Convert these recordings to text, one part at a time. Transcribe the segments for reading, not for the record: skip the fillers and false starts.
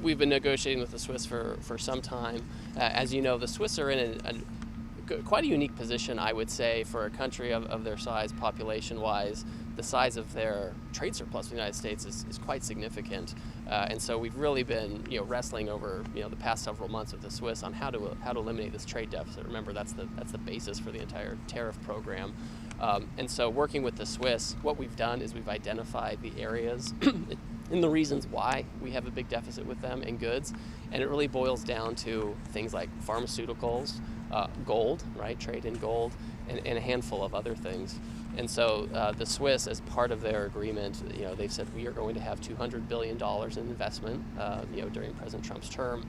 we've been negotiating with the Swiss for some time. As you know, the Swiss are in quite a unique position, I would say, for a country of their size, population-wise. The size of their trade surplus in the United States is quite significant, and so we've really been wrestling over the past several months with the Swiss on how to eliminate this trade deficit. Remember, that's the basis for the entire tariff program, and so working with the Swiss, what we've done is we've identified the areas and the reasons why we have a big deficit with them in goods, and it really boils down to things like pharmaceuticals, gold, right, trade in gold, and a handful of other things. And so the Swiss, as part of their agreement, they've said we are going to have $200 billion in investment, during President Trump's term,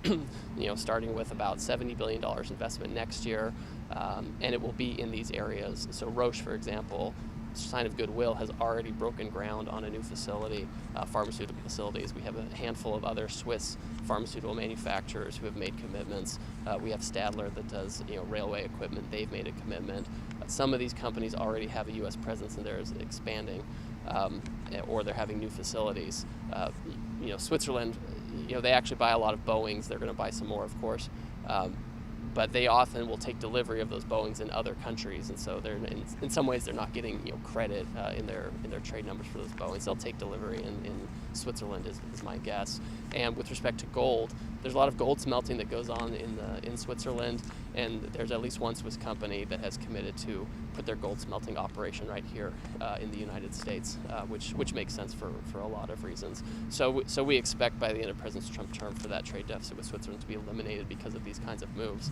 starting with about $70 billion investment next year, and it will be in these areas. So Roche, for example, sign of goodwill, has already broken ground on a new facility, pharmaceutical facilities. We have a handful of other Swiss pharmaceutical manufacturers who have made commitments. We have Stadler that does railway equipment. They've made a commitment. Some of these companies already have a U.S. presence and they're expanding, or they're having new facilities. Switzerland, they actually buy a lot of Boeings. They're going to buy some more, of course. But they often will take delivery of those Boeings in other countries, and so they're in some ways they're not getting credit in their trade numbers for those Boeings. They'll take delivery in Switzerland, is my guess. And with respect to gold, there's a lot of gold smelting that goes on in Switzerland, and there's at least one Swiss company that has committed to put their gold smelting operation right here in the United States, which makes sense for a lot of reasons. So we expect by the end of President Trump's term for that trade deficit with Switzerland to be eliminated because of these kinds of moves.